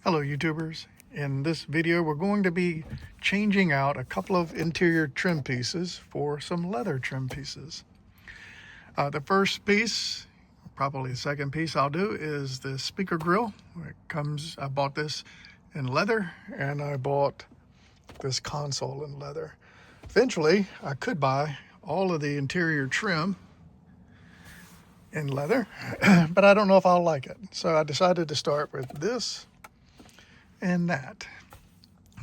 Hello YouTubers. In this video we're going to be changing out a couple of interior trim pieces for some leather trim pieces. The first piece, probably the second piece I'll do, is the speaker grill. I bought this in leather and I bought this console in leather. Eventually I could buy all of the interior trim in leather, but I don't know if I'll like it. So I decided to start with this and that.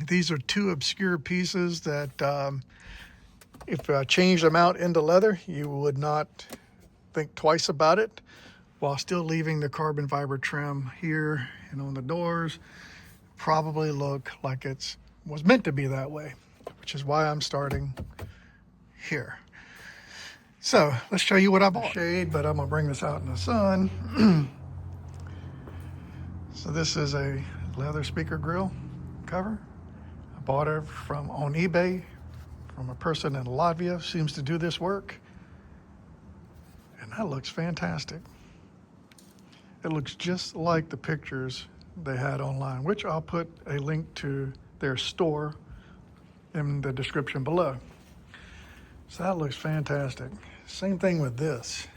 These are two obscure pieces that if I changed them out into leather, you would not think twice about it, while still leaving the carbon fiber trim here and on the doors. Probably look like it was meant to be that way, which is why I'm starting here. So let's show you what I bought. Shade, but I'm gonna bring this out in the sun. So this is a leather speaker grill cover. I bought it on eBay from a person in Latvia who seems to do this work, and that looks fantastic. It looks just like the pictures they had online, which I'll put a link to their store in the description below. So that looks fantastic. Same thing with this.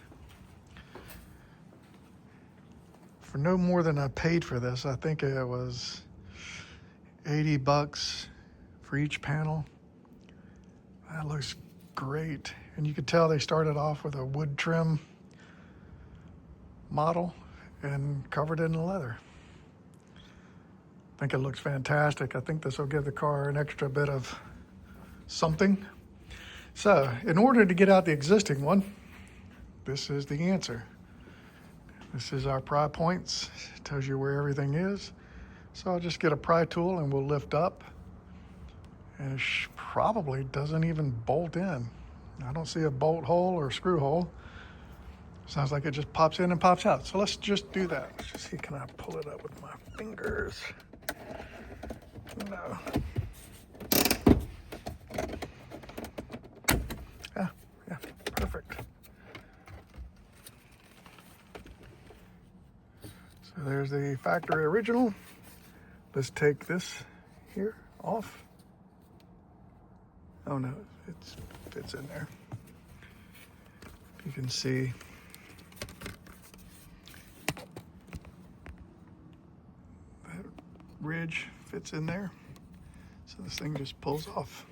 For no more than I paid for this, I think it was 80 bucks for each panel. That looks great. And you could tell they started off with a wood trim model and covered it in leather. I think it looks fantastic. I think this will give the car an extra bit of something. So in order to get out the existing one, this is the answer. This is our pry points. It tells you where everything is. So I'll just get a pry tool and we'll lift up. And it probably doesn't even bolt in. I don't see a bolt hole or screw hole. Sounds like it just pops in and pops out. So let's just do that. Let's just see, can I pull it up with my fingers? No. Yeah, perfect. So there's the factory original. Let's take this here off. Oh no, it fits in there. You can see that ridge fits in there. So this thing just pulls off.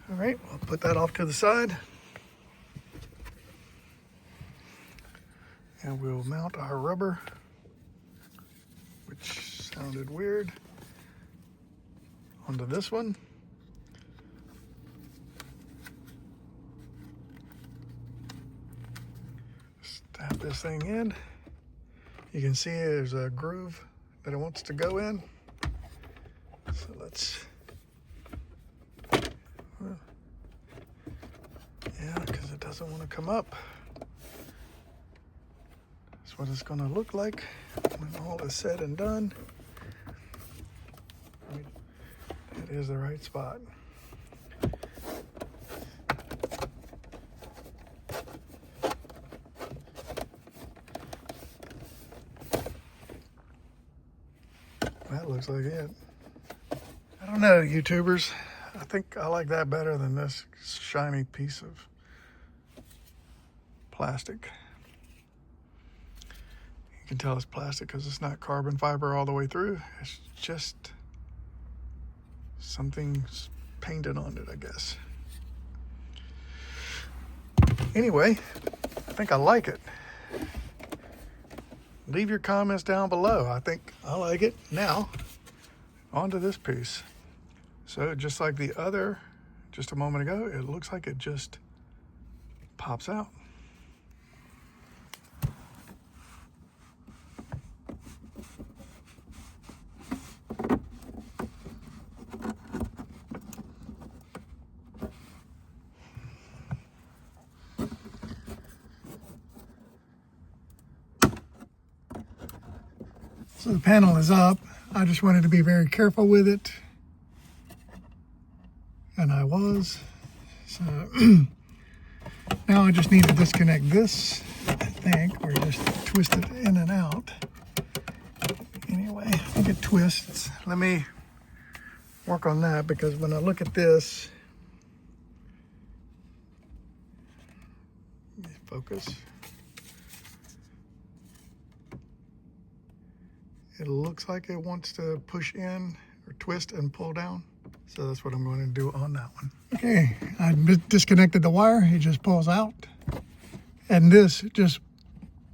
All right, I'll put that off to the side. And we'll mount our rubber, which sounded weird, onto this one. Tap this thing in. You can see there's a groove that it wants to go in. So let's, yeah, because it doesn't want to come up. That's what it's going to look like when all is said and done. That is the right spot. That looks like it. I don't know, YouTubers. I think I like that better than this shiny piece of plastic. You can tell it's plastic because it's not carbon fiber all the way through. It's just something painted on it, I guess. Anyway, I think I like it. Leave your comments down below. I think I like it. Now, onto this piece. So just like the other, just a moment ago, it looks like it just pops out. So the panel is up. I just wanted to be very careful with it. And I was. So now I just need to disconnect this think, or just twist it in and out. Anyway, I think it twists. Let me work on that, because when I look at this, focus, it looks like it wants to push in or twist and pull down. So that's what I'm going to do on that one. Okay, I disconnected the wire. It just pulls out. And this just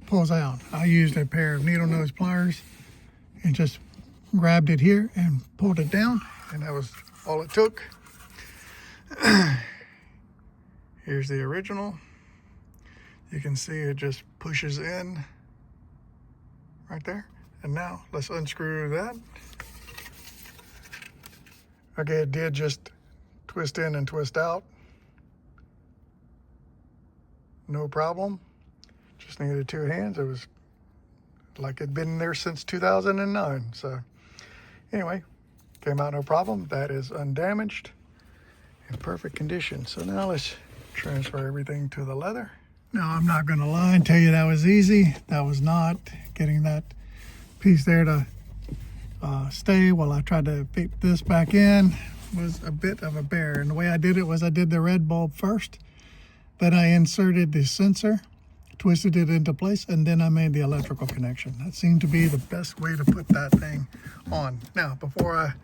pulls out. I used a pair of needle nose pliers and just grabbed it here and pulled it down. And that was all it took. Here's the original. You can see it just pushes in right there. And now let's unscrew that. Okay, it did just twist in and twist out. No problem. Just needed 2 hands. It was like it'd been there since 2009. So anyway, came out no problem. That is undamaged, in perfect condition. So now let's transfer everything to the leather. Now, I'm not gonna lie and tell you that was easy. That was not. Getting that piece there to stay while I tried to fit this back in was a bit of a bear. And the way I did it was I did the red bulb first, then I inserted the sensor, twisted it into place, and then I made the electrical connection. That seemed to be the best way to put that thing on. Now, before I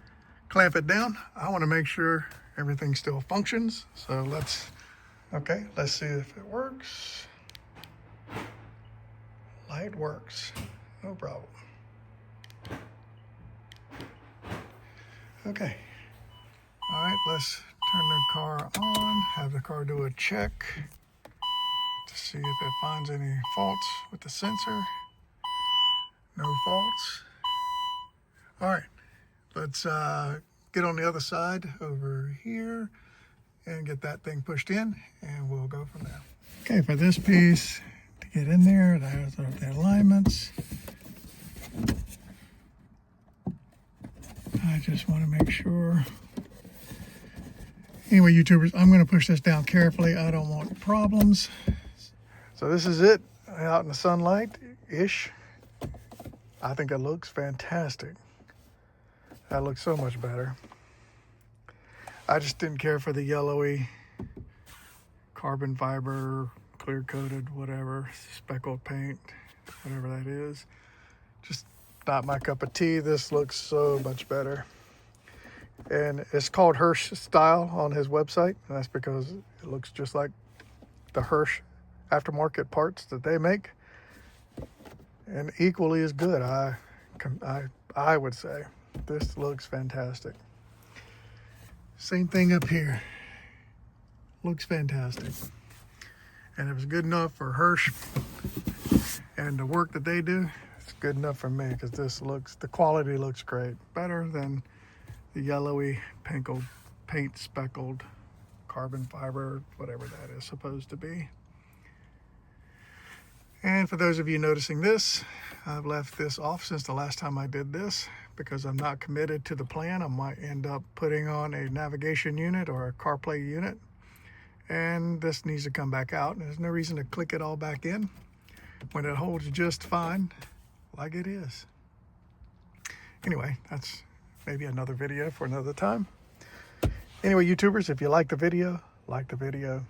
clamp it down, I want to make sure everything still functions. So let's see if it works. Light works, no problem. Okay, all right, let's turn the car on, have the car do a check to see if it finds any faults with the sensor. No faults. All right, let's get on the other side over here and get that thing pushed in, and we'll go from there. Okay, for this piece, to get in there, there's the alignments. I just want to make sure. Anyway, YouTubers, I'm going to push this down carefully. I don't want problems. So this is it, out in the sunlight-ish. I think it looks fantastic. That looks so much better. I just didn't care for the yellowy carbon fiber, clear coated, whatever, speckled paint, whatever that is. Just not my cup of tea. This looks so much better. And it's called Hirsch Style on his website. And that's because it looks just like the Hirsch aftermarket parts that they make. And equally as good, I would say. This looks fantastic. Same thing up here. Looks fantastic. And it was good enough for Hirsch and the work that they do. It's good enough for me, because the quality looks great. Better than the yellowy paint speckled carbon fiber, whatever that is supposed to be. And for those of you noticing this, I've left this off since the last time I did this, because I'm not committed to the plan. I might end up putting on a navigation unit or a CarPlay unit, and this needs to come back out. And there's no reason to click it all back in when it holds just fine like it is. Anyway, that's maybe another video for another time. Anyway, YouTubers, if you like the video, like the video.